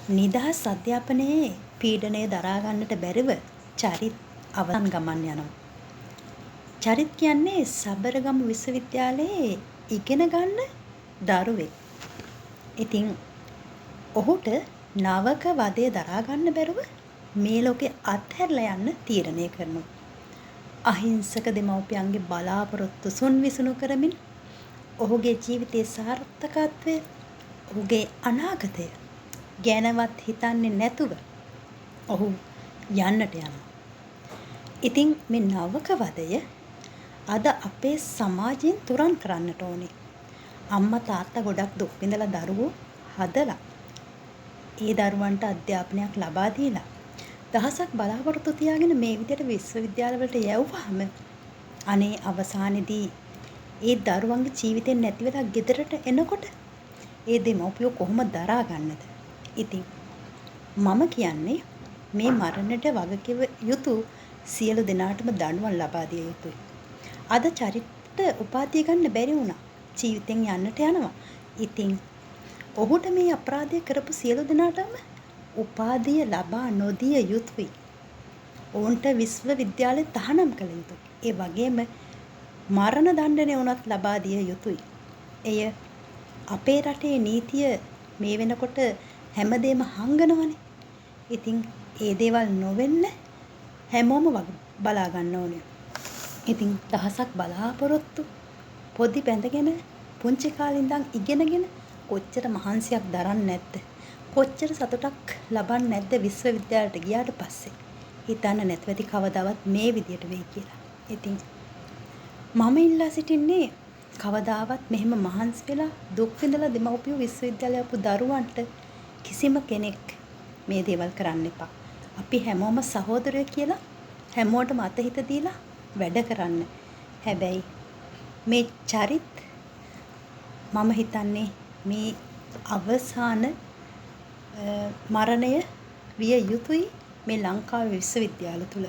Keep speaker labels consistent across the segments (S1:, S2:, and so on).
S1: නිදහස් අධ්‍යාපනයේ පීඩනය දරා ගන්නට බැරිව චරිත් අවසන් ගමන් යනවා. චරිත් කියන්නේ සබරගමු විශ්වවිද්‍යාලයේ ඉගෙන ගන්න දරුවෙක්. ඉතින් ඔහුට නවක වදේ දරා ගන්න බැරුව මේ ලෝකේ අත්හැරලා යන්න තීරණය කරනවා. අහිංසක දෙමව්පියන්ගේ බලාපොරොත්තු සුන්විසුණු කරමින් ඔහුගේ ජීවිතයේ සාර්ථකත්වය, ඔහුගේ අනාගතය ගැනවත් හිතන්නේ නැතුව ඔහු යන්නට යනවා. ඉතින් මේ නවක වදය අද අපේ සමාජයෙන් තුරන් කරන්නට ඕනේ. අම්මා තාත්තා ගොඩක් දුක් විඳලා දරුවෝ හදලා ඒ දරුවන්ට අධ්‍යාපනයක් ලබා දීලා දහසක් බලාපොරොත්තු තියාගෙන මේ විදිහට විශ්වවිද්‍යාල වලට යවුවාම අනේ අවසානයේදී ඒ දරුවන්ගේ ජීවිතේ නැති වෙලා ගෙදරට එනකොට ඒ දෙමව්පියෝ කොහොමද දරා ගන්නද? ඉතින් මම කියන්නේ මේ මරණයට වගකිව යුතු සියලු දෙනාටම දඬුවම් ලබා දිය යුතුයි. අද චරිත උපාධිය ගන්න බැරි වුණා. ජීවිතෙන් යන්නට යනවා. ඉතින් ඔහුට මේ අපරාධය කරපු සියලු දෙනාටම උපාධිය ලබා නොදිය යුතුයි. ඔවුන්ට විශ්වවිද්‍යාලේ තහනම් කළ යුතුයි. ඒ වගේම මරණ දඬුවම උනත් ලබා දිය යුතුයි. එය අපේ රටේ නීතිය මේ වෙනකොට හැමදේම හංගනවනේ. ඉතින් ඒ දේවල් නොවෙන්න හැමෝම බලා ගන්න ඕනේ. ඉතින් දහසක් බලාපොරොත්තු පොඩි බැඳගෙන පුංචි කාලේ ඉඳන් ඉගෙනගෙන කොච්චර මහන්සියක් දරන්නේ නැද්ද? කොච්චර සතුටක් ලබන්නේ නැද්ද විශ්වවිද්‍යාලයට ගියාට පස්සේ? හිතන්න නැතුව ඇති කවදාවත් මේ විදියට වෙයි කියලා. ඉතින් මම ඉල්ලා සිටින්නේ කවදාවත් මෙහෙම මහන්සි වෙලා දුක් විඳලා දෙමව්පියෝ විශ්වවිද්‍යාලය ආපු දරුවන්ට කිසිම කෙනෙක් මේ දේවල් කරන්න එපා. අපි හැමෝම සහෝදරයෝ කියලා හැමෝටම අතහිත දීලා වැඩ කරන්න. හැබැයි මේ චරිත් මම හිතන්නේ මේ අවසාන මරණය විය යුතුයි මේ ලංකාවේ විශ්වවිද්‍යාල තුල.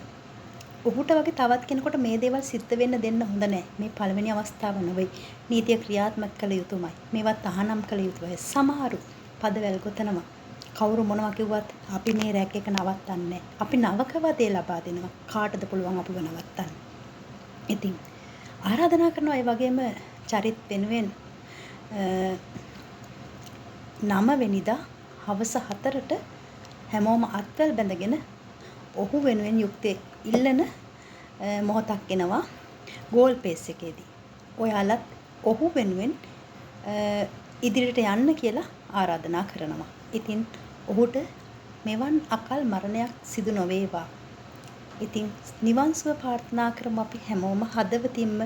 S1: ඔහුට වගේ තවත් කෙනෙකුට මේ දේවල් සිද්ධ වෙන්න දෙන්න හොඳ නැහැ. මේ පළවෙනි අවස්ථාව නෙවෙයි. නීතිය ක්‍රියාත්මක කළ යුතුමයි. මේවා තහනම් කළ යුතුයි. සමහරු පදවැල් ගොතනවා. කවුරු මොනවා කිව්වත් අපි මේ රැක් එක නවත්තන්නේ නැහැ. අපි නවක වදේ ලබා දෙනවා. කාටද පුළුවන් අපිව නවත්තන්න? ඉතින් ආරාධනා කරනවා ඒ වගේම චරිත් වෙනුවෙන් 9 වෙනිදා හවස 4ට හැමෝම අත්වැල් බැඳගෙන ඔහු වෙනුවෙන් යුක්තිය ඉල්ලන මොහොතක් එනවා ගෝල් පේස් එකේදී. ඔයාලත් ඔහු වෙනුවෙන් ඉදිරියට යන්න කියලා ආරාධනා කරනවා. ඉතින් ඔහුට මෙවන් අකල් මරණයක් සිදු නොවේවා. ඉතින් නිවන් සුව ප්‍රාර්ථනා කරමු අපි හැමෝම හදවතින්ම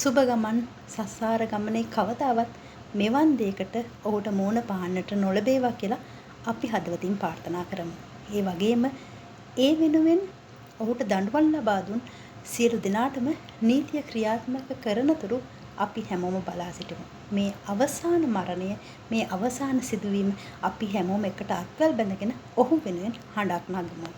S1: සුබ ගමන් සසාර ගමනේ කවදාවත් මෙවන් දෙයකට ඔහුට මෝන පාන්නට නොලැබේවා කියලා අපි හදවතින් ප්‍රාර්ථනා කරමු. ඒ වගේම ඒ වෙනුවෙන් ඔහුට දඬුවම් ලබා දුන් සියලු දෙනාටම නීතිය ක්‍රියාත්මක කරනතුරු අපි හැමෝම බලා සිටිමු. මේ අවසාන මරණය, මේ අවසාන සිදුවීම අපි හැමෝම එකට අත්වැල් බැඳගෙන ඔහු වෙනුවෙන් හඬක් නගමු.